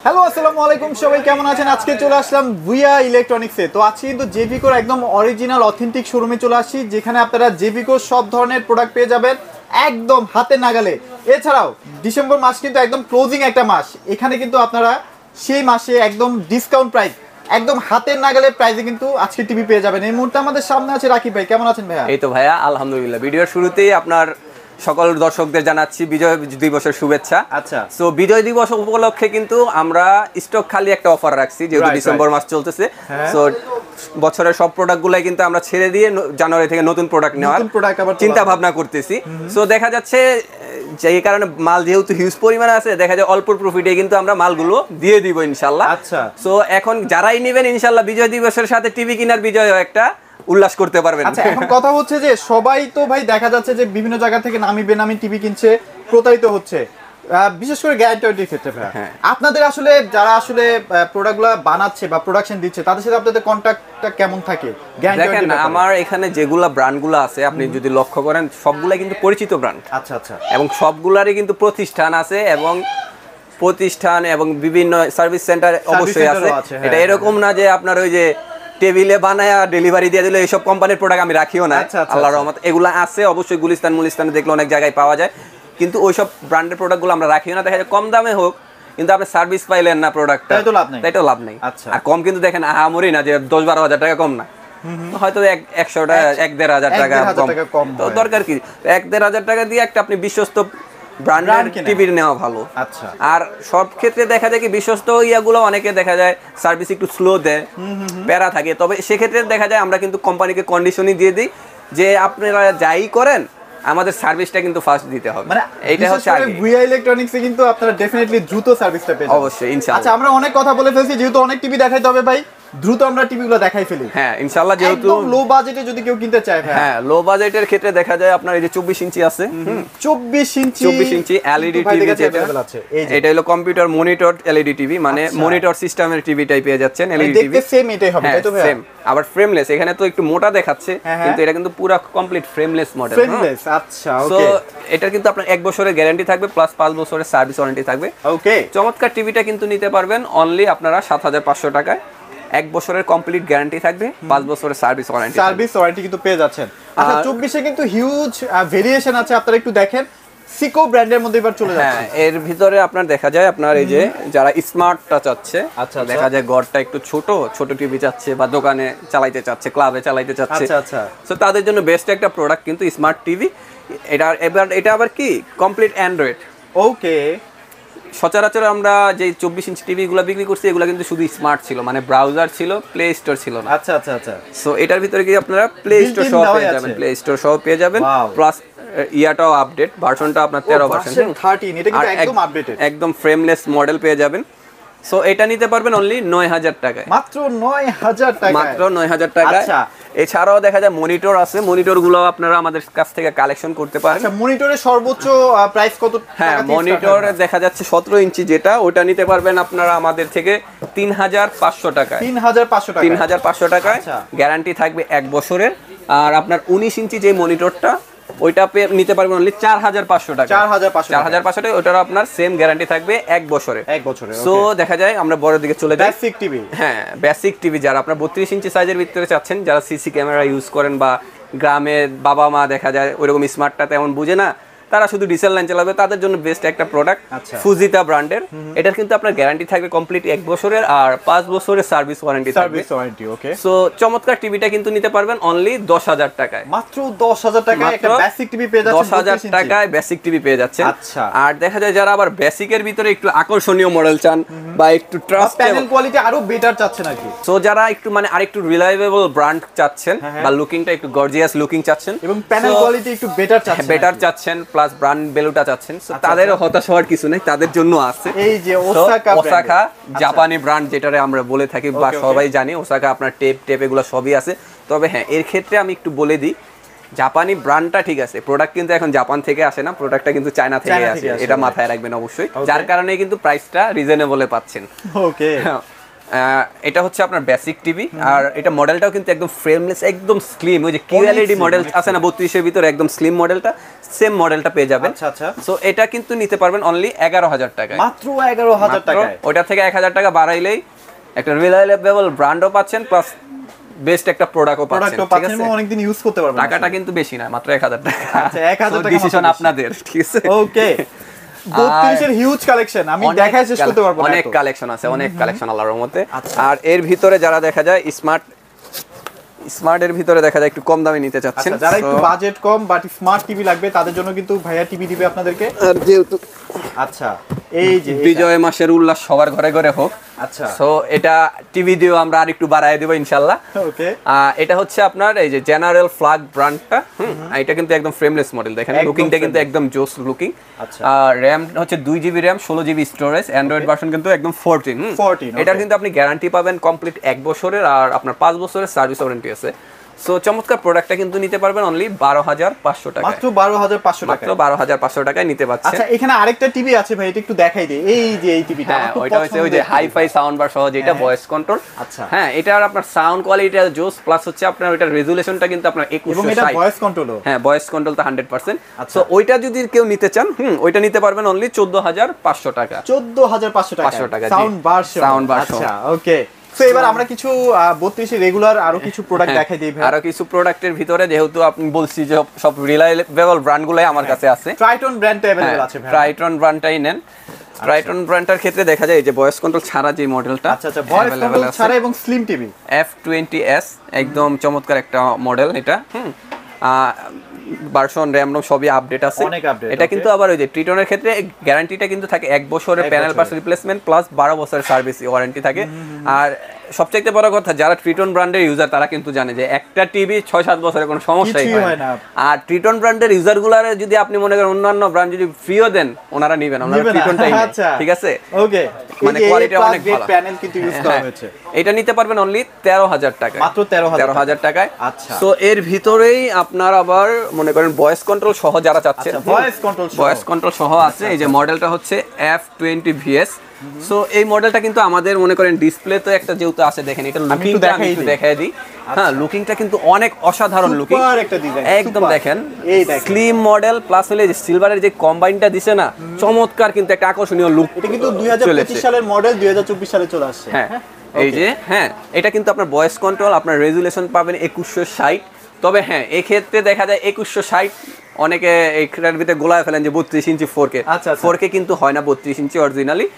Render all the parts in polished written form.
Hello আসসালামু আলাইকুম, সবাই কেমন আছেন? আজকে চলে আসলাম ভুইয়া ইলেকট্রনিক্সে। তো আজকে কিন্তু জেভিকোর একদম অরিজিনাল অথেন্টিক শোরুমে চলে আসছি, যেখানে আপনারা জেভিকোর সব ধরনের প্রোডাক্ট পেয়ে যাবেন একদম হাতে নাগালে। এছাড়াও ডিসেম্বর মাস কিন্তু একদম ক্লোজিং একটা মাস, এখানে কিন্তু আপনারা সেই মাসে একদম ডিসকাউন্ট প্রাইস, একদম হাতের নাগালে প্রাইসে কিন্তু আজকে টিভি পেয়ে যাবেন। এই মুহূর্তে আমাদের সামনে আছে রাকিব ভাই। কেমন আছেন ভাইয়া? এই তো ভাইয়া আলহামদুলিল্লাহ। ভিডিওর শুরুতেই আপনার সকল দর্শকদের জানাচ্ছি বিজয় দিবসের শুভেচ্ছা। আচ্ছা, সো বিজয় দিবস উপলক্ষে কিন্তু আমরা স্টক খালি একটা অফার রাখছি, যেহেতু ডিসেম্বর মাস চলতেছে। সো বছরের সব প্রোডাক্টগুলাই কিন্তু আমরা ছেড়ে দিয়ে জানুয়ারি থেকে নতুন প্রোডাক্ট নেওয়ার চিন্তা ভাবনা করতেছি। সো দেখা যাচ্ছে যে এই কারণে মাল যেহেতু হিউজ পরিমাণে আছে, দেখা যায় অল্প প্রফিটে কিন্তু আমরা মালগুলো দিয়ে দিব ইনশাল্লাহ। আচ্ছা, সো এখন যারাই নেবেন ইনশাল্লাহ বিজয় দিবসের সাথে টিভি কেনার বিজয় একটা উল্লাস করতে পারবেন। আচ্ছা, এখন কথা হচ্ছে যে সবাই তো ভাই দেখা যাচ্ছে যে বিভিন্ন জায়গা থেকে নামি বেনামি টিভি কিনছে, প্রতারিত হচ্ছে, বিশেষ করে গ্যারান্টির ক্ষেত্রে। আপনাদের আসলে যারা আসলে প্রোডাক্টগুলো বানাচ্ছে বা প্রোডাকশন দিচ্ছে, তাদের সাথে আপনাদের কন্ট্যাক্টটা কেমন থাকে? দেখেন, আমার এখানে যেগুলা ব্র্যান্ডগুলো আছে আপনি যদি লক্ষ্য করেন সবগুলা কিন্তু পরিচিত ব্র্যান্ড। আচ্ছা আচ্ছা। এবং সবগুলারই কিন্তু প্রতিষ্ঠান আছে এবং বিভিন্ন সার্ভিস সেন্টার অবশ্যই আছে। এটা এরকম না যে আপনার ওই যে টেবিলে বানায়া ডেলিভারি দিয়ে দিলে এইসব কোম্পানির প্রোডাক্ট আমি রাখিও না, আল্লাহর রহমত। এগুলা আছে অবশ্যই, মুলিস্তানে দেখলে অনেক জায়গায় পাওয়া যায়, কিন্তু ওইসব ব্র্যান্ডের প্রোডাক্টগুলো আমরা রাখিও না। দেখা যায় কম দামে হোক, কিন্তু আপনি সার্ভিস পাইলেন না প্রোডাক্টটা, তাই তো লাভ নেই। আর কম কিন্তু দেখেন আহামরি না যে 10-12 হাজার টাকা কম না, হয়তো 100 টাকা 1-1.5 হাজার টাকা কম। তো দরকার কি 1-1.5 হাজার টাকা দিয়ে একটা আপনি বিশ্বস্ত ব্র্যান্ডের টিভি নেওয়া ভালো। আচ্ছা, আর সব ক্ষেত্রে দেখা যায় কি বিশ্বস্ত ইয়াগুলো অনেকে দেখা যায় সার্ভিস একটু স্লো দেয়, প্যারা থাকে। তবে সেক্ষেত্রে দেখা যায় আমরা কিন্তু কোম্পানিকে কন্ডিশনই দিয়ে দিই যে আপনারা যাই করেন আমাদের সার্ভিসটা কিন্তু ফাস্ট দিতে হবে। মানে এইটা হচ্ছে আগে। ভুইয়া ইলেকট্রনিক্সে কিন্তু আপনারা ডেফিনেটলি দ্রুত সার্ভিসটা পেয়ে যাবেন অবশ্যই ইনশাআল্লাহ। আচ্ছা, আমরা অনেক কথা বলে ফেলছি, যেহেতু অনেক টিভি দেখাইতে হবে ভাই, দ্রুত আমরা টিভিগুলো দেখাই ফেলি। হ্যাঁ ইনশাআল্লাহ। যেহেতু লো বাজেটে যদি কেউ কিনতে চায়, হ্যাঁ লো বাজেটের ক্ষেত্রে দেখা যায় আপনার এই যে 24 ইঞ্চি আছে, 24 ইঞ্চি এলইডি টিভি, এটা হলো কম্পিউটার মনিটর এলইডি টিভি, মানে মনিটর সিস্টেমের টিভিটাই পেয়ে যাচ্ছেন। এলইডি টিভি সেম এটাই হবে, তাই তো ভাই? সেম, আবার ফ্রেমলেস। এখানে তো একটু মোটা দেখাচ্ছে, কিন্তু এটা কিন্তু পুরো কমপ্লিট ফ্রেমলেস মডেল। ফ্রেমলেস, আচ্ছা ওকে। সো এটা কিন্তু আপনার 1 বছরের গ্যারান্টি থাকবে, প্লাস 5 বছরের সার্ভিস ওয়ারেন্টি থাকবে। ওকে, চমৎকার টিভিটা কিন্তু নিতে পারবেন অনলি আপনারা 7500 টাকায়। 1 বছরের কমপ্লিট গ্যারান্টি থাকবে, 5 বছরের সার্ভিস ওয়ারেন্টি কিন্তু পেয়ে যাচ্ছেন। আচ্ছা, 24 এ কিন্তু হিউজ ভেরিয়েশন আছে, আপনারা একটু দেখেন। সিকো ব্র্যান্ডের মধ্যে এবার চলে যাচ্ছে। হ্যাঁ, এর ভিতরে আপনার দেখা যায় আপনার এই যে যারা স্মার্টটা চাচ্ছে, দেখা যায় ঘরটা একটু ছোট টিভি চাচ্ছে, বা দোকানে চালাইতে চাচ্ছে, ক্লাবে চালাইতে চাচ্ছে, আচ্ছা, সো তাদের জন্য বেস্ট একটা প্রোডাক্ট কিন্তু স্মার্ট টিভি। এটা আবার কি কমপ্লিট অ্যান্ড্রয়েড। ওকে, সচরাচর আমরা যে 24 ইঞ্চি টিভি গুলো বিক্রি করছি এগুলো কিন্তু শুধু স্মার্ট ছিল, মানে ব্রাউজার ছিল, প্লে স্টোর ছিল না। আচ্ছা আচ্ছা আচ্ছা। সো এটার ভিতরে কি আপনারা প্লে স্টোর সহ পেয়ে যাবেন, প্লাস ইয়াটাও আপডেট, ভার্সনটা আপনার 13 ভার্সন 13, এটা কিন্তু একদম আপডেটেড, একদম ফ্রেমলেস মডেল পেয়ে যাবেন। সো এটা নিতে পারবেন অনলি 9000 টাকায়, মাত্র 9000 টাকা, মাত্র 9000 টাকায়। আচ্ছা, এছাড়াও দেখা যায় মনিটর আছে, মনিটরগুলো আপনারা আমাদের কাছ থেকে কালেকশন করতে পারেন। আচ্ছা, মনিটরের সর্বোচ্চ প্রাইস কত? হ্যাঁ, মনিটর দেখা যাচ্ছে 17 ইঞ্চি যেটা, ওটা নিতে পারবেন আপনারা আমাদের থেকে 3500 টাকায়। 3500 টাকায় গ্যারান্টি থাকবে 1 বছরের। আর আপনার 19 ইঞ্চি যে মনিটরটা ওইটা নিতে পারবেন অনলি 4500 টাকা। 4500 টাকা, ওটার আপনার সেম গ্যারান্টি থাকবে 1 বছরে। সো দেখা যায় আমরা বড় দিকে চলে যাই। বেসিক টিভি, হ্যাঁ বেসিক টিভি যারা আপনার 32 ইঞ্চি সাইজের ভিতরে চাচ্ছেন, যারা সিসি ক্যামেরা ইউজ করেন, বা গ্রামে বাবা মা দেখা যায় ওইরকম স্মার্টটা তেমন বুঝে না, তারা শুধু ডিসেল লাইন চালাবে, তাদের জন্য বেস্ট একটা প্রোডাক্ট ফুজিতা ব্র্যান্ডের। এটার কিন্তু আপনার গ্যারান্টি থাকবে কমপ্লিট 1 বছরের, আর 5 বছরের সার্ভিস ওয়ারেন্টি থাকবে। ওকে। সো চমৎকার টিভিটা কিন্তু নিতে পারবেন অনলি 10000 টাকায়, মাত্র 10000 টাকায় একটা বেসিক টিভি পেয়ে যাচ্ছেন। 10000 টাকায় বেসিক টিভি পেয়ে যাচ্ছেন। আচ্ছা, আর দেখা যায় যারা আবার বেসিকের ভিতরে একটু আকর্ষণীয় মডেল চান, বা একটু ট্রাস্ট প্যানেল কোয়ালিটি আরো বেটার চাচ্ছেন আর কি, সো যারা একটু মানে আরেকটু রিলায়েবল ব্র্যান্ড চাচ্ছেন, বা লুকিংটা একটু গর্জিয়াস লুকিং চাচ্ছেন, এবং প্যানেল কোয়ালিটি একটু বেটার চাচ্ছেন, প্লাস ব্র্যান্ড ভ্যালুটা চাচ্ছেন, তাদের হতাশ হওয়ার কিছু নেই, তাদের জন্য আছে এই যে ওসাকা জাপানি ব্র্যান্ড, যেটারে আমরা বলে থাকি বা সবাই জানি ওসাকা। আপনার টেপ এগুলো সবই আছে। তবে হ্যাঁ, এর ক্ষেত্রে আমি একটু বলে দিই, জাপানি ব্র্যান্ডটা ঠিক আছে, প্রোডাক্ট কিন্তু এখন জাপান থেকে আসে না, প্রোডাক্টটা কিন্তু চায়না থেকে আসে, এটা মাথায় রাখবেন অবশ্যই। যার কারণে কিন্তু প্রাইসটা রিজনেবলে পাচ্ছেন। ওকে। এটা হচ্ছে আপনার বেসিক টিভি, আর এটা মডেলটাও কিন্তু একদম ফ্রেমলেস, একদম স্লিম। ওই যে কিউএলইডি মডেল আছে না 32 এর ভিতরে, একদম স্লিম মডেলটা, সেম মডেলটা পেয়ে যাবেন। আচ্ছা আচ্ছা। সো এটা কিন্তু নিতে পারবেন অনলি 11000 টাকায়, মাত্র 11000 টাকায়। ওটা থেকে 1000 টাকা বাড়াইলেই একটা রিলায়েবল ব্র্যান্ডও পাচ্ছেন, প্লাস বেস্ট একটা প্রোডাক্টও পাচ্ছেন, ঠিক আছে? অনেকদিন ইউজ করতে পারবেন। টাকাটা কিন্তু বেশি না, মাত্র 1000 টাকা। আচ্ছা 1000 টাকা ডিসিশন আপনাদের, ঠিক আছে? ওকে। 32 এর হিউজ কালেকশন, আমি দেখাই শেষ করতে পারবো না। অনেক কালেকশন আছে, অনেক কালেকশন আল্লাহর রহমতে। আর এর ভিতরে যারা দেখা যায় স্মার্টের ভিতরে দেখা যায় একটু কম দামে নিতে চাচ্ছেন, যারা একটু budget com but smart TV লাগবে তাদের জন্য কিন্তু ভাইয়া টিভি দিবে আপনাদেরকে। আর যেহেতু আচ্ছা এই যে বিজয় মাসের উল্লাস সবার ঘরে ঘরে হোক, আচ্ছা সো এটা টিভি দিয়েও আমরা আরেকটু বাড়ায় দেব ইনশাআল্লাহ। ওকে। এটা হচ্ছে আপনার এই যে জেনারেল ফ্ল্যাগ ব্র্যান্ডটা, এটা কিন্তু একদম ফ্রেমলেস মডেল, দেখেন লুকিংটা কিন্তু একদম জোস লুকিং। আচ্ছা। র‍্যাম হচ্ছে 2GB RAM, 16GB storage, Android version কিন্তু একদম 14। এটার কিন্তু আপনি গ্যারান্টি পাবেন কমপ্লিট 1 বছরের, আর আপনার 5 বছরের সার্ভিস ওয়ারেন্টি আছে। সো চমৎকার প্রোডাক্টটা কিন্তু নিতে পারবেন অনলি 12500 টাকা, মাত্র 12500 টাকা, মাত্র 12500 টাকায় নিতে পাচ্ছেন। আচ্ছা এখানে আরেকটা টিভি আছে ভাই, এটা একটু দেখাই দেই। এই যে এই টিভিটা, হ্যাঁ ওইটা হচ্ছে ওই যে হাইফাই সাউন্ড বার সহ যেটা ভয়েস কন্ট্রোল। আচ্ছা হ্যাঁ এটার আপনার সাউন্ড কোয়ালিটি জোস, প্লাস হচ্ছে আপনার ওইটার রেজুলেশনটা কিন্তু আপনার 2160, এবং এটা ভয়েস কন্ট্রোলও। হ্যাঁ ভয়েস কন্ট্রোল তো 100%। আচ্ছা। সো ওইটা যদি কেউ নিতে চান, ওইটা নিতে পারবেন অনলি 14500 টাকা, 14500 টাকা, 500 টাকা সাউন্ড ভার্সন। Sound version. আচ্ছা ওকে। সো এবার আমরা কিছু 32 রেগুলার আরো কিছু প্রোডাক্ট দেখাই দিই ভাই। আরো কিছু প্রোডাক্টের ভিতরে যেহেতু আপনি বলছি যে সব রিলায়েবল ব্র্যান্ডগুলাই আমার কাছে আছে। ট্রাইটন ব্র্যান্ডটা अवेलेबल আছে ভাই। ট্রাইটন ব্র্যান্ডটাই নেন। ট্রাইটন ব্র্যান্ডটার ক্ষেত্রে দেখা যায় এই যে ভয়েস কন্ট্রোল ছাড়া যে মডেলটা, আচ্ছা আচ্ছা, ভয়েস কন্ট্রোল ছাড়া এবং স্লিম টিভি F20s, একদম চমৎকার একটা মডেল এটা। ভার্সন র‍্যাম সবই আপডেট আছে। এটা কিন্তু আবার ওই যে ট্রিটনের ক্ষেত্রে গ্যারান্টিটা কিন্তু থাকে 1 বছরের প্যানেল পার্টস রিপ্লেসমেন্ট প্লাস 12 বছরের সার্ভিস ওয়ারেন্টি থাকে। আর সবচেয়ে বড় কথা, যারা ট্রিটন ব্র্যান্ডের ইউজার তারা কিন্তু জানে যে একটা টিভি 6-7 বছরের কোনো সমস্যাই হয় না। আর ট্রিটন ব্র্যান্ডের ইউজারগুলার যদি আপনি মনে করেন অন্যান্য ব্র্যান্ড যদি ফ্রিও দেন, ওনারা নেবেন, ওনারা ট্রিটনটাই নেন, ঠিক আছে? ওকে। মানে কোয়ালিটি অনেক ভালো, প্যানেল কিন্তু ইউজ করা হয়েছে। এটা নিতে পারবেন অনলি 13000 টাকায়, মাত্র 13000 টাকায়। আচ্ছা। সো এর ভিতরেই আপনার আবার মনে করেন ভয়েস কন্ট্রোল সহ যারা চাচ্ছেন, ভয়েস কন্ট্রোল সহ আছে। এই যে মডেলটা হচ্ছে F20VS। সো এই মডেলটা কিন্তু আমাদের মনে করেন ডিসপ্লে তো একটা যেহেতু আছে, দেখেন এটা লুকিংটা আমি একটু দেখাই দিই। হ্যাঁ লুকিংটা কিন্তু অনেক অসাধারণ লুকিং, একদম দেখেন স্লিম মডেল, প্লাস হলে যে সিলভারের যে কম্বাইনটা দিছে না, চমৎকার কিন্তু একটা আকর্ষণীয় লুক। এটা কিন্তু 2025 সালের মডেল, 2024 সালে চলে আসছে। হ্যাঁ এই যে হ্যাঁ এটা কিন্তু আপনার ভয়েস কন্ট্রোল, আপনার রেজুলেশন পাবেন 2160। তবে হ্যাঁ এই ক্ষেত্রে দেখা যায় 2160 অনেকে এইটার ভিতরে গোলায় ফেলেন যে 32 ইঞ্চি 4K। 4K কিন্তু হয় না 32 ইঞ্চি অরিজিনালি।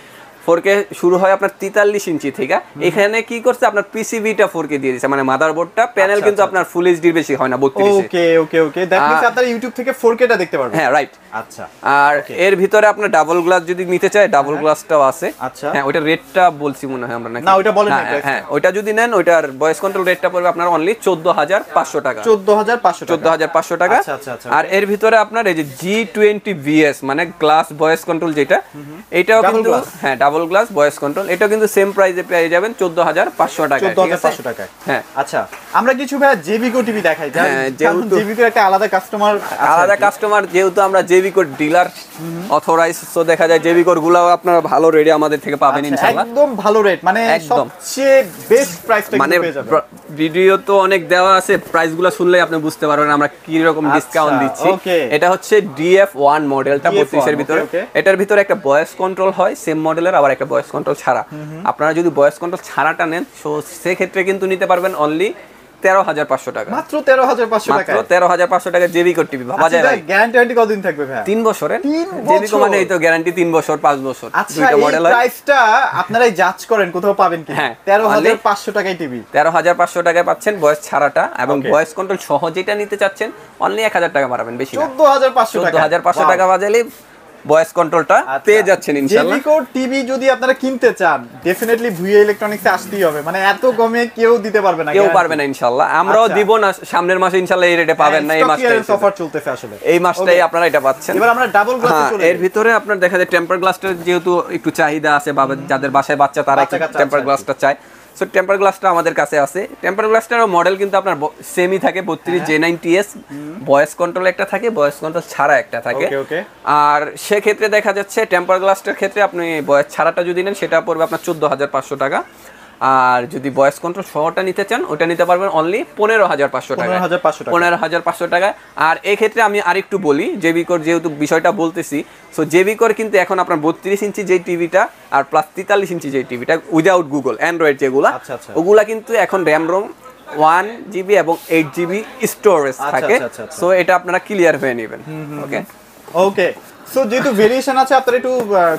4K শুরু হয় আপনার 43 ইঞ্চি থেকে। এখানে কি করছে আপনার পিসিবিটা 4K দিয়ে দিয়েছে, মানে মাদারবোর্ডটা প্যানেল কিন্তু আপনার ফুল এইচডি বেশি হয় না 32 এ। ওকে ওকে ওকে, দ্যাট মিন্স আপনারা ইউটিউব থেকে 4K টা দেখতে পারবেন। হ্যাঁ রাইট। আচ্ছা। আর এর ভিতরে আপনার ডাবল গ্লাস যদি নিতে চায়, ডাবল গ্লাসটাও আছে। আচ্ছা। হ্যাঁ ওটা রেটটা বলছি মনে হয় আমরা নাকি না, ওটা বলেন না। হ্যাঁ ওটা যদি নেন, ওইটার ভয়েস কন্ট্রোল রেটটা পড়বে আপনার অনলি 14500 টাকা, 14500 টাকা। আচ্ছা আচ্ছা আচ্ছা। আর এর ভিতরে আপনার এই যে G20VS মানে গ্লাস ভয়েস কন্ট্রোল যেটা, এটাও কিন্তু হ্যাঁ ডাবল গ্লাস ভয়েস কন্ট্রোল, এটাও কিন্তু সেম প্রাইসে পেয়ে যাবেন 14500 টাকা, 14500 টাকা। হ্যাঁ আচ্ছা, আমরা কিছু ভাই জেবিকো টিভি দেখাই, যেহেতু জেবিকো একটা আলাদা কাস্টমার, যেহেতু আমরা জেবিকো ডিলার অথরাইজ, সো দেখা যায় জেবিকোর গুলাও আপনারা ভালো রেটে আমাদের থেকে পাবেন ইনশাআল্লাহ, একদম ভালো রেট, মানে সবচেয়ে বেস্ট প্রাইসটা কিন্তু পেয়ে যাবেন। ভিডিও তো অনেক দেওয়া আছে, প্রাইসগুলো শুনলেই আপনি বুঝতে পারবেন আমরা কি রকম ডিসকাউন্ট দিচ্ছি। এটা হচ্ছে DF1 মডেলটা 32 এর ভিতরে। এটার ভিতরে একটা ভয়েস কন্ট্রোল হয় সেম মডেলের, আবার একটা ভয়েস কন্ট্রোল ছাড়া। আপনারা যদি ভয়েস কন্ট্রোল ছাড়াটা নেন, সো সেক্ষেত্রে কিন্তু নিতে পারবেন অনলি 13500 টাকা, মাত্র 13500 টাকা, মাত্র 13500 টাকা জেবিকো টিভি। ভাবা যায় ভাই, গ্যারান্টি কতদিন থাকবে ভাই? 3 বছরের। জেবিকো মানে এই তো গ্যারান্টি 3 বছর 5 বছর দুইটা মডেল হয়। প্রাইসটা আপনারাই জাজ করেন, কোথাও পাবেন কি? 13500 টাকায় টিভি, 13500 টাকায় পাচ্ছেন ভয়েস ছাড়াটা, এবং ভয়েস কন্ট্রোল সহ যেটা নিতে চাচ্ছেন অনলি 1000 টাকা বাড়াবেন, বেশি না, 14500 টাকা বাজালেই ভয়েস কন্ট্রোলটা পেয়ে যাচ্ছেন ইনশাআল্লাহ। জেবিকো টিভি যদি আপনারা কিনতে চান, ডেফিনেটলি ভুইয়া ইলেকট্রনিক্সে আসতেই হবে, মানে এত কমে কেউ দিতে পারবে না, কেউ পারবে না ইনশাআল্লাহ। আমরাও দিব না, সামনের মাসে ইনশাআল্লাহ এই রেটে পাবেন না, এই মাসটাই অফার চলতেছে আসলে, এই মাসটাই আপনারা এটা পাচ্ছেন। এবার আমরা ডাবল গ্লাসে চলে যাই। এর ভিতরে আপনার দেখা যায় টেম্পার গ্লাসটার যেহেতু একটু চাহিদা আছে, যাদের বাসায় বাচ্চা তারা টেম্পার গ্লাসটা চায়, সো টেম্পার গ্লাসটা আমাদের কাছে আছে। টেম্পার গ্লাসটার মডেল কিন্তু আপনার সেমই থাকে 32 J90S, ভয়েস কন্ট্রোল একটা থাকে, ভয়েস কন্ট্রোল ছাড়া একটা থাকে। আর সেক্ষেত্রে দেখা যাচ্ছে টেম্পার গ্লাসটার ক্ষেত্রে আপনি ভয়েস ছাড়াটা যদি নেন সেটা পড়বে আপনার 14500 টাকা। আর যদি ভয়েস কন্ট্রোল সহটা নিতে চান ওটা নিতে পারবেন অনলি 15,500 টাকা, 15,500 টাকা। আর এই ক্ষেত্রে আমি আরেকটু বলি, জেবিকোর যেহেতু বিষয়টা বলতেছি, সো জেবিকোর কিন্তু এখন আপনার 32 ইঞ্চি যে টিভিটা আর প্লাস 43 ইঞ্চি যে টিভিটা উইদাউট গুগল অ্যান্ড্রয়েড যেগুলা, ওগুলা কিন্তু এখন র্যাম রোম 1 GB এবং 8 GB স্টোরেজ থাকে। সো এটা আপনারা ক্লিয়ার হয়ে নেবেন। ওকে ওকে, সো যেহেতু ভেরিয়েশন আছে আপনারা একটু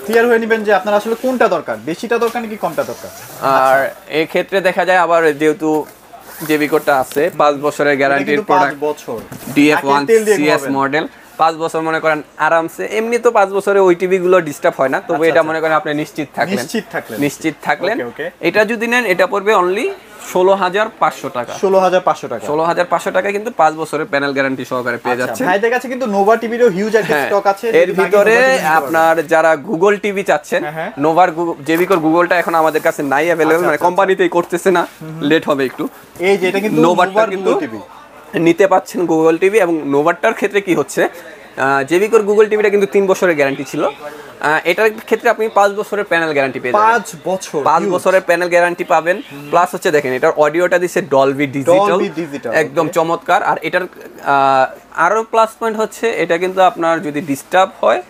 ক্লিয়ার হয়ে নেবেন যে আপনার আসলে কোনটা দরকার, বেশিটা দরকার নাকি কমটা দরকার। আর এই ক্ষেত্রে দেখা যায় আবার যেহেতু জেবিকোটা আছে 5 বছরের গ্যারান্টির প্রোডাক্ট, 5 বছর DF1 CS মডেল 5 বছর মনে করেন আরামসে। এমনি তো 5 বছরে ওই টিভি গুলো ডিস্টার্ব হয় না, তবে এটা মনে করেন আপনি নিশ্চিত থাকলেন। এটা যদি নেন এটা পড়বে অনলি 16,500 টাকা। 16,500 টাকা কিন্তু 5 বছরের প্যানেল গ্যারান্টি সহকারে পেয়ে যাচ্ছে। ভাইদের কাছে কিন্তু নোভা টিভিরও হিউজ একটা স্টক আছে। এর ভিতরে আপনার যারা গুগল টিভি চাচ্ছেন, নোভার জেবিকোর গুগলটা এখন আমাদের কাছে নাই अवेलेबल, মানে কোম্পানিতেই করতেছে না, লেট হবে একটু। এই যে এটা কিন্তু নোভার কিন্তু নিতে পাচ্ছেন গুগল টিভি। এবং নোভারটার ক্ষেত্রে কি হচ্ছে, জেবিকোর গুগল টিভিটা কিন্তু 3 বছরের গ্যারান্টি ছিল, এটার ক্ষেত্রে আপনি 5 বছরের প্যানেল গ্যারান্টি পেয়ে যাবেন। 5 বছরের প্যানেল গ্যারান্টি পাবেন। প্লাস হচ্ছে দেখেন এটার অডিওটা দিচ্ছে ডলবি ডিজিটাল, একদম চমৎকার। আর এটার আরো প্লাস পয়েন্ট হচ্ছে এটা কিন্তু আপনার যদি ডিস্টার্ব হয়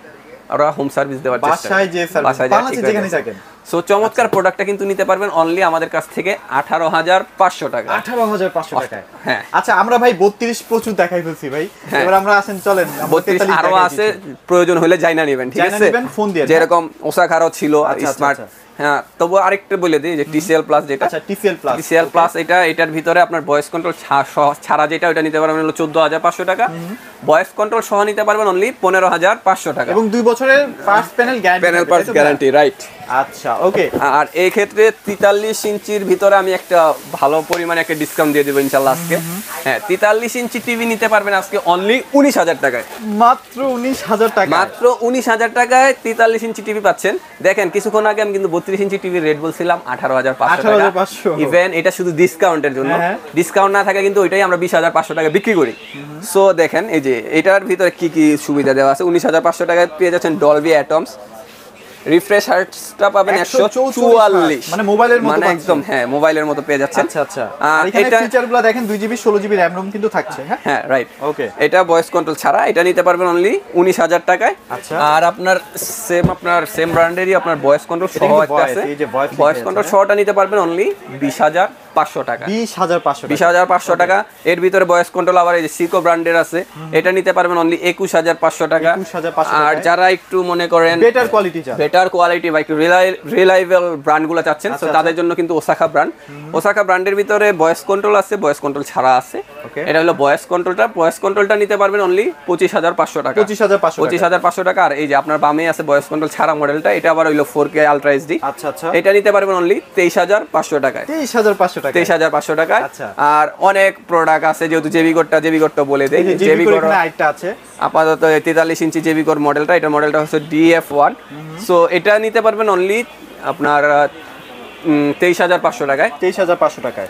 ওরা হোম সার্ভিস দেওয়ার চেষ্টা করে, বাসায় যেখানে থাকেন। সো চমৎকার প্রোডাক্টটা কিন্তু নিতে পারবেন অনলি আমাদের কাছ থেকে 18,500 টাকা। 18,500 টাকা। হ্যাঁ, আচ্ছা আমরা ভাই 32 প্রচুর দেখাই ফেলছি ভাই, এবার আমরা আসেন চলেন 32 আরো আছে, প্রয়োজন হলে যাইনা নেবেন, ঠিক আছে? ফোন দিয়ে যেরকম ওসাকারও ছিল স্মার্ট। হ্যাঁ, তবু আরেকটু বলে দিই যে TCL প্লাস যেটা, আচ্ছা TCL প্লাস এটার ভিতরে আপনার ভয়েস কন্ট্রোল ছাড়া যেটা ওটা নিতে পারবেন হলো 14,500 টাকা। ভয়েস কন্ট্রোল সহ নিতে পারবেন অনলি 15,500 টাকা এবং 2 বছরের ফার্স্ট প্যানেল গ্যারান্টি, রাইট? আচ্ছা ওকে। আর এই ক্ষেত্রে 43 ইঞ্চির ভিতরে আমি একটা ভালো পরিমাণে একটা ডিসকাউন্ট দিয়ে দেব ইনশাআল্লাহ আজকে। হ্যাঁ, 43 ইঞ্চি টিভি নিতে পারবেন আজকে অনলি 19,000 টাকায়, মাত্র 19,000 টাকা, মাত্র 19,000 টাকায় 43 ইঞ্চি টিভি পাচ্ছেন। দেখেন কিছুক্ষণ আগে আমি কিন্তু 32 ইঞ্চি টিভি রেট বলছিলাম 18,500 টাকা। ইভেন এটা শুধু ডিসকাউন্টের জন্য, ডিসকাউন্ট না থাকে কিন্তু ওইটাই আমরা 20,500 টাকা বিক্রি করি। সো দেখেন এই যে এটার ভিতরে কি কি সুবিধা দেওয়া আছে। 19,500 টাকায় পেয়ে যাচ্ছেন ডলবি অ্যাটমস, রিফ্রেশ হার্টসটা পাবেন 144, মানে মোবাইলের মতো, মানে একদম হ্যাঁ মোবাইলের মতো পেয়ে যাচ্ছেন। আচ্ছা আর এখানে ফিচারগুলো দেখেন 2GB 16GB র‍্যাম রোম কিন্তু থাকছে। হ্যাঁ রাইট, ওকে। এটা ভয়েস কন্ট্রোল ছাড়া এটা নিতে পারবেন অনলি 19,000 টাকায়। আর আপনার সেম ব্র্যান্ডেরই আপনার ভয়েস কন্ট্রোল সহ একটা আছে, ভয়েস কন্ট্রোল সহটা নিতে পারবেন অনলি 20,500 টাকা। 20,500 টাকা। এর ভিতরে ভয়েস কন্ট্রোল আবার এই যে সিকো ব্র্যান্ডের আছে, এটা নিতে পারবেন অনলি 21,500 টাকা। আর যারা একটু মনে করেন বেটার কোয়ালিটি বা একটু রিলায়েবল ব্র্যান্ডগুলো চাচ্ছেন, তো তাদের জন্য কিন্তু ওসাকা ব্র্যান্ডের ভিতরে ভয়েস কন্ট্রোল আছে, ভয়েস কন্ট্রোল ছাড়া আছে। এটা হলো ভয়েস কন্ট্রোলটা নিতে পারবেন অনলি 25,500 টাকা। 25,500 টাকা। আর এই যে আপনার বামে আছে ভয়েস কন্ট্রোল ছাড়া মডেলটা, এটা আবার হইলো 4K আলট্রা এইচডি। আচ্ছা, এটা নিতে পারবেন অনলি 23,500 টাকায়। 23,500 টাকায়। আর অনেক প্রোডাক্ট আছে, যেহেতু জেবিকোরটা বলে দেই, জেবিকোর আরেকটা আছে আপাতত 43 ইঞ্চি জেবিকোর মডেলটা, এটা মডেলটা হচ্ছে DF1। সো এটা নিতে পারবেন অনলি আপনার 23,500 টাকায়। 23,500 টাকায়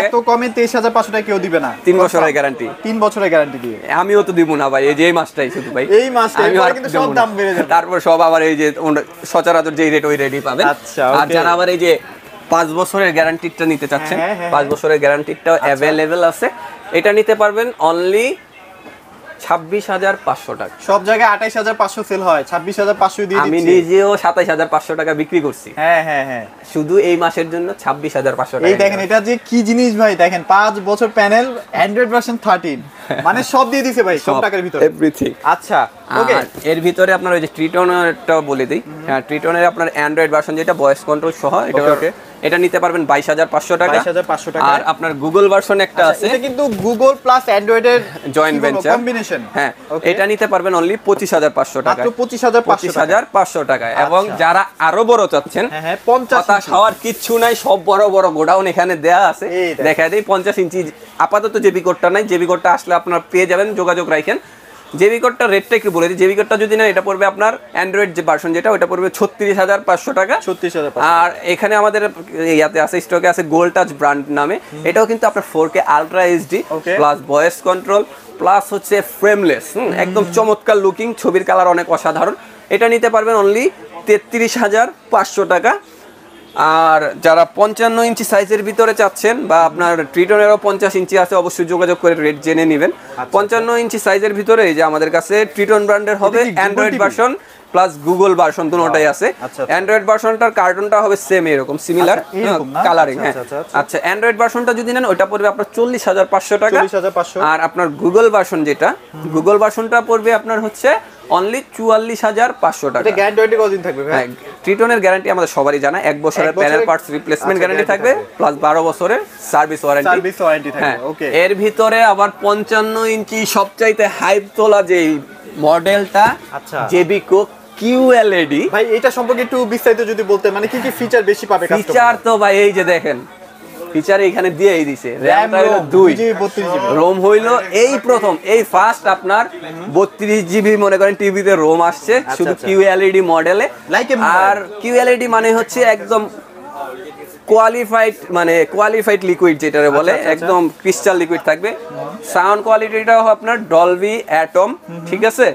এত কমে 23,500 টাকা কেউ দিবে না। 3 বছরের গ্যারান্টি, 3 বছরের গ্যারান্টি দিয়ে আমিও তো দিব না ভাই। এই যে এই মাসটাই শুধু ভাই, এই মাসটাই কিন্তু সব দাম বেড়ে যাবে, তারপর সব আবার এই যে সচরাচর যেই রেট ওই রেটই পাবেন। আচ্ছা, আর যারা আবার এই যে 5 বছরের গ্যারান্টিটা নিতে চাচ্ছেন, 5 বছরের গ্যারান্টিটাও अवेलेबल আছে, এটা নিতে পারবেন অনলি 26,500 টাকা। সব জায়গায় 28,500 সেল হয়, 26,500 দিয়ে দিচ্ছি। আমি নিজেও 27,500 টাকা বিক্রি করছি। হ্যাঁ, শুধু এই মাসের জন্য 26,500 টাকা। এই দেখেন এটা যে কি জিনিস ভাই, দেখেন 5 বছর প্যানেল, অ্যান্ড্রয়েড ভার্সন 13, মানে সব দিয়ে দিছে ভাই, সব টাকার ভিতরে এভরিথিং। আচ্ছা ওকে। এর ভিতরে আপনার ওই যে ট্রিটনেরটা বলে দেই। হ্যাঁ, ট্রিটনের আপনার অ্যান্ড্রয়েড ভার্সন যেটা ভয়েস কন্ট্রোল সহ, এটা নিতে পারবেন 22,500 টাকা। আর আপনার গুগল ভার্সন একটা আছে, এটা কিন্তু গুগল প্লাস অ্যান্ড্রয়েডের জয়েন্ট ভেঞ্চার কম্বিনেশন। হ্যাঁ, এটা নিতে পারবেন অনলি 25,500 টাকা, মাত্র 25,500 টাকায়। এবং যারা আরো বড় চাচ্ছেন, 50 হওয়ার কিচ্ছু নাই, সব বড় বড় গোডাউন এখানে দেয়া আছে, দেখা দেই 50 ইঞ্চি। আপাতত জেবিকোরটা নাই, জেবিকোরটা আসলে আপনারা পেয়ে যাবেন, যোগাযোগ রাখেন। জেবিকোরটার রেটটা একটু বলে দিই। জেবিকোরটা যদি না, এটা পড়বে আপনার অ্যান্ড্রয়েড যে ভার্সন যেটা, ওটা পড়বে 36,500 টাকা। 36,500। আর এখানে আমাদের ইয়াতে আছে, স্টকে আছে গোল্ড টাচ ব্র্যান্ড নামে, এটাও কিন্তু আপনার 4K ultra HD plus voice control plus হচ্ছে ফ্রেমলেস, একদম চমৎকার লুকিং, ছবির কালার অনেক অসাধারণ। এটা নিতে পারবেন অনলি 33,500 টাকা। আর যারা 55 ইঞ্চি সাইজের ভিতরে চাচ্ছেন বা আপনার ট্রিটনেরও 50 ইঞ্চি আছে, অবশ্যই যোগাযোগ করে রেট জেনে নেবেন। 55 ইঞ্চি সাইজের ভিতরে এই যে আমাদের কাছে ট্রিটন ব্র্যান্ডের হবে Android version plus Google version, দুটোটাই আছে। অ্যান্ড্রয়েড ভার্সনটার কার্টুনটা হবে সেম এরকম সিমিলার কালারিং। হ্যাঁ, আচ্ছা অ্যান্ড্রয়েড ভার্সনটা যদি নেন ওটা পড়বে আপনার 40,500 টাকা। আর আপনার গুগল ভার্সন যেটা, গুগল ভার্সনটা পড়বে আপনার হচ্ছে অনলি 44,500 টাকা। এটা গ্যারান্টি কতদিন থাকবে ভাই? হ্যাঁ, ট্রিটনের গ্যারান্টি আমাদের সবারই জানা, 1 বছরের প্যানেল পার্টস রিপ্লেসমেন্ট গ্যারান্টি থাকবে প্লাস 12 বছরের সার্ভিস ওয়ারেন্টি থাকবে। ওকে, এর ভিতরে আবার 55 ইঞ্চি সবচাইতে হাইপ তোলা যে মডেলটা, আচ্ছা জেবিকো QLED। ভাই এটা সম্পর্কে একটু বিস্তারিত যদি বলতে, মানে কি কি ফিচার বেশি পাবে কাস্টমার? ফিচার তো ভাই এই যে দেখেন, ফিচার এখানে দিয়েই দিছে। র‍্যামটা হলো 2 32 জিবি, রোম হইলো এই প্রথম, এই ফার্স্ট আপনার 32 জিবি মনে করেন টিভিতে রোম আসছে শুধু QLED মডেলে। আর QLED মানে হচ্ছে একদম কোয়ালিফাইড, মানে কোয়ালিফাইড লিকুইড যেটারে বলে, একদম ক্রিস্টাল লিকুইড থাকবে। সাউন্ড কোয়ালিটিটাও আপনার ডলবি অ্যাটম, ঠিক আছে।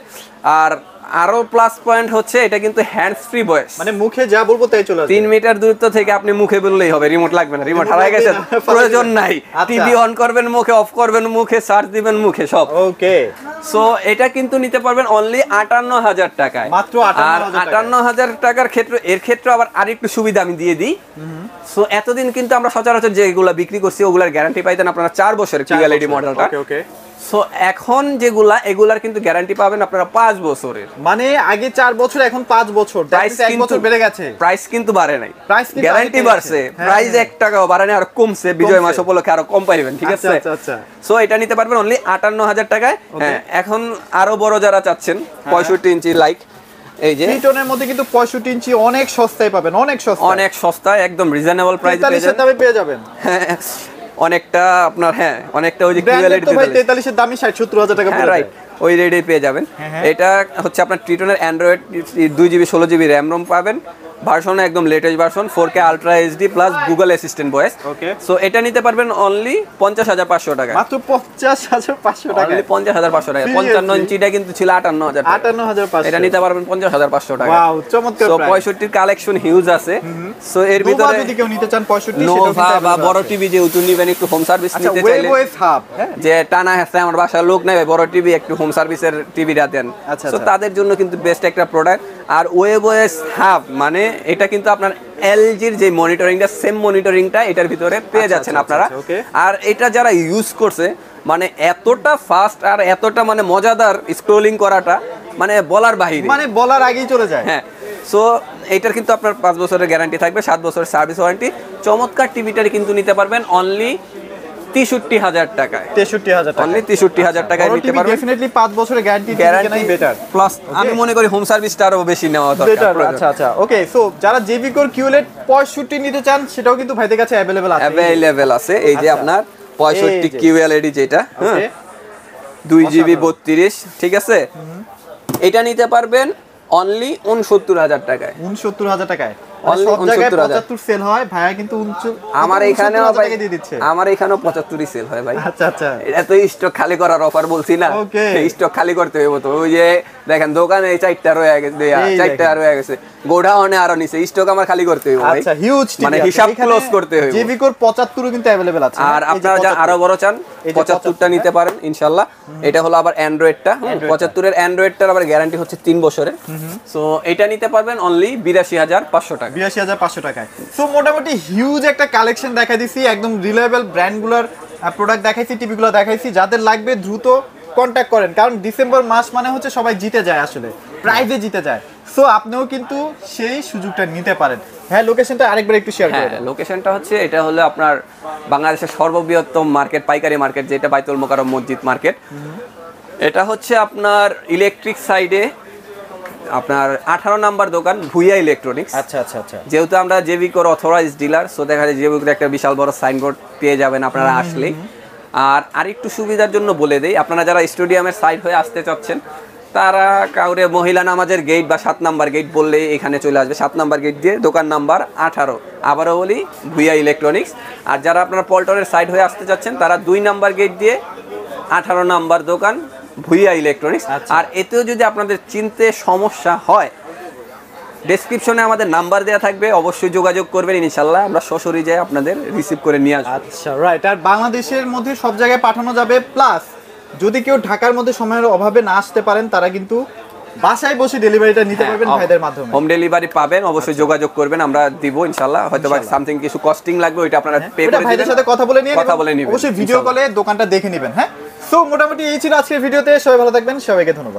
আর আরো প্লাস পয়েন্ট হচ্ছে এটা কিন্তু হ্যান্ডস ফ্রি ভয়েস, মানে মুখে যা বলবো তাই চলে আসবে। 3 মিটার দূরত্ব থেকে আপনি মুখে বললেই হবে, রিমোট লাগবে না, রিমোট হারায় গেছে প্রয়োজন নাই। টিভি অন করবেন মুখে, অফ করবেন মুখে, সার্চ দিবেন মুখে, সব ওকে। সো এটা কিন্তু নিতে পারবেন অনলি 58,000 টাকায়, মাত্র 58,000 টাকার ক্ষেত্রে। এর ক্ষেত্রে আবার আরেকটু সুবিধা আমি দিয়ে দিই। সো এতদিন কিন্তু আমরা সচরাচর যেগুলা বিক্রি করছি ওগুলার গ্যারান্টি পাইতেন আপনারা 4 বছরের QLED মডেলটা। ওকে, সো এখন যেগুলা এগুলার কিন্তু গ্যারান্টি পাবেন আপনারা 5 বছরের। মানে আগে 4 বছর, এখন 5 বছর, প্রাইস 1 বছর বেড়ে গেছে। প্রাইস কিন্তু বাড়ে নাই, গ্যারান্টি বাড়ছে। প্রাইস 1 টাকাও বাড়ে নাই, আর কমছে বিজয় মাস উপলক্ষে আরো কম পাইবেন, ঠিক আছে। আচ্ছা, সো এটা নিতে পারবেন অনলি 58,000 টাকায়। হ্যাঁ, এখন আরো বড় যারা চাচ্ছেন 65 ইঞ্চি লাইক এই যে ট্রিটনের মধ্যে কিন্তু 65 ইঞ্চি অনেক সস্তায় পাবেন, অনেক সস্তা, অনেক সস্তায়, একদম রিজনেবল প্রাইসে পেয়ে যাবেন। অনেকটা আপনার, হ্যাঁ অনেকটা ওই যে QLED তো ভাই 43 এর দামই 60-70,000 টাকা পড়ে, রাইট, ওই রেটে পেয়ে যাবেন। এটা হচ্ছে আপনার ট্রিটনের Android 2 GB 16 GB RAM ROM পাবেন। ভার্সন একদম latest version, 4K ultra HD plus Google assistant voice. Okay, so এটা নিতে পারবেন অনলি 50,500 টাকা, মাত্র 50,500 টাকা, অনলি 50,500 টাকা। 55 ইঞ্চিটা কিন্তু ছিল 58,000 টাকা, 58,500, এটা নিতে পারবেন 50,500 টাকা। ওয়াও, চমৎকার প্রাইস। সো 65 এর কালেকশন হিউজ আছে। সো এর ভিতরে যদি কেউ নিতে চান 65 নোভা বা বড় টিভি যেহেতু নিবেন, একটু হোম সার্ভিস নিতে চাইলে যে টানা হেসে আমার বাসায় লোক নাই, বড় টিভি একটু হোম সার্ভিসের টিভিটা দেন, সো তাদের জন্য কিন্তু বেস্ট একটা প্রোডাক্ট। আর ওয়েবওয়েস হাব মানে এটা কিন্তু আপনার এলজির যে মনিটরিংটা, সেম মনিটরিংটা এটার ভিতরে পেয়ে যাচ্ছেন আপনারা। আর এটা যারা ইউজ করছে মানে এতটা ফাস্ট আর এতটা মানে মজাদার স্ক্রোলিং করাটা মানে বলার বাহিরে, মানে বলার আগেই চলে যায়। হ্যাঁ, সো এইটার কিন্তু আপনার 5 বছরের গ্যারান্টি থাকবে, 7 বছরের সার্ভিস ওয়ারেন্টি। চমৎকার টিভিটারি কিন্তু নিতে পারবেন অনলি 63,000 টাকায়, 63,000 টাকা, অনলি 63,000 টাকায় নিতে পারবেন। ডেফিনেটলি 5 বছরের গ্যারান্টি কেনাই বেটার, প্লাস আমি মনে করি হোম সার্ভিসটা আরো বেশি নেওয়া দরকার। আচ্ছা, ওকে। সো যারা জেবিকোর QLED 65 নিতে চান সেটাও কিন্তু ভাইদের কাছে अवेलेबल আছে। এই যে আপনার 65 QLED যেটা, হ্যাঁ 2 জিবি 32, ঠিক আছে, এটা নিতে পারবেন অনলি 69,000 টাকায়, 69,000 টাকায়। সব জায়গায় 75 সেল হয়, ভাইয়া কিন্তু আমার এখানেও দিয়ে দিচ্ছে, আমার এখানেও 75ই সেল হয় ভাই। আচ্ছা, এটা তো স্টক খালি করার অফার বলছি না, স্টক খালি করতে হবে তো। ওই যে দেখেন দোকানে 4টা রয়ে গেছে, 4টা রয়ে গেছে, গোডাউনে আরো নিচে, স্টক আমার খালি করতে হবে ভাই। আচ্ছা, হিউজ, মানে হিসাব ক্লোজ করতে হবে। জেবিকোর 75 কিন্তু अवेलेबल আছে। আর আপনারা যা আরো বড় চান 75টা নিতে পারেন ইনশাআল্লাহ। এটা হলো আবার অ্যান্ড্রয়েডটা, 75 এর অ্যান্ড্রয়েডটার আবার গ্যারান্টি হচ্ছে 3 বছরের। সো এটা নিতে পারবেন অনলি 82,500 টাকা, 82,500 টাকায়। সো মোটামুটি হিউজ একটা কালেকশন দেখাই দিছি, একদম রিলায়েবল ব্র্যান্ডগুলোর প্রোডাক্ট দেখাইছি, টিভিগুলো দেখাইছি। যাদের লাগবে দ্রুত কন্ট্যাক্ট করেন, কারণ ডিসেম্বর মাস মানে হচ্ছে সবাই জিতে যায়, আসলে প্রাইজে জিতে যায়। সো আপনিও কিন্তু সেই সুযোগটা নিতে পারেন। হ্যাঁ, লোকেশনটা আরেকবার একটু শেয়ার করে দেন। লোকেশনটা হচ্ছে, এটা হলো আপনার বাংলাদেশের সর্ববৃহত্তম মার্কেট, পাইকারি মার্কেট, যেটা বাইতুল মোকাররম মসজিদ মার্কেট। এটা হচ্ছে আপনার ইলেকট্রিক সাইডে আপনার 18 নাম্বার দোকান, ভুইয়া ইলেকট্রনিক্স। আচ্ছা, যেহেতু আমরা জেবিকোর অথরাইজড ডিলার, সো দেখা যায় জেবিকোর একটা বিশাল বড় সাইনবোর্ড পেয়ে যাবেন আপনারা আসলেই। আর আরেকটু সুবিধার জন্য বলে দেই, আপনারা যারা স্টেডিয়ামের সাইড হয়ে আসতে চাচ্ছেন তারা কাউরে মহিলা নামাজের গেট বা 7 নাম্বার গেট বললেই এখানে চলে আসবে। 7 নাম্বার গেট দিয়ে দোকান নাম্বার 18, আবারও বলি ভুইয়া ইলেকট্রনিক্স। আর যারা আপনারা পল্টনের সাইড হয়ে আসতে চাচ্ছেন তারা 2 নাম্বার গেট দিয়ে 18 নাম্বার দোকান, ভুইয়া ইলেকট্রনিক্স। আর এতেও যদি আপনাদের চিনতে সমস্যা হয় ডেসক্রিপশনে আমাদের নাম্বার দেওয়া থাকবে, অবশ্যই যোগাযোগ করবেন, ইনশাআল্লাহ আমরা সরাসরি যাই আপনাদের রিসিভ করে নিয়ে আসবো। আচ্ছা রাইট। আর বাংলাদেশের মধ্যে সব জায়গায় পাঠানো যাবে, প্লাস যদি কেউ ঢাকার মধ্যে সময়ের অভাবে না আসতে পারেন তারা কিন্তু বাসায় বসে ডেলিভারিটা নিতে পারবেন ভাইদের মাধ্যমে। হোম ডেলিভারি পাবেন, অবশ্যই যোগাযোগ করবেন, আমরা দিব ইনশাআল্লাহ। হয়তো বা সামথিং কিছু কস্টিং লাগবে, ওইটা আপনারা পে করে দিবেন, ভাইদের সাথে কথা বলে নিয়ে নেবেন, অবশ্যই ভিডিও কলে দোকানটা দেখে নেবেন। হ্যাঁ, সো মোটামুটি এই ছিল আজকের ভিডিওতে। সবাই ভালো থাকবেন, সবাইকে ধন্যবাদ।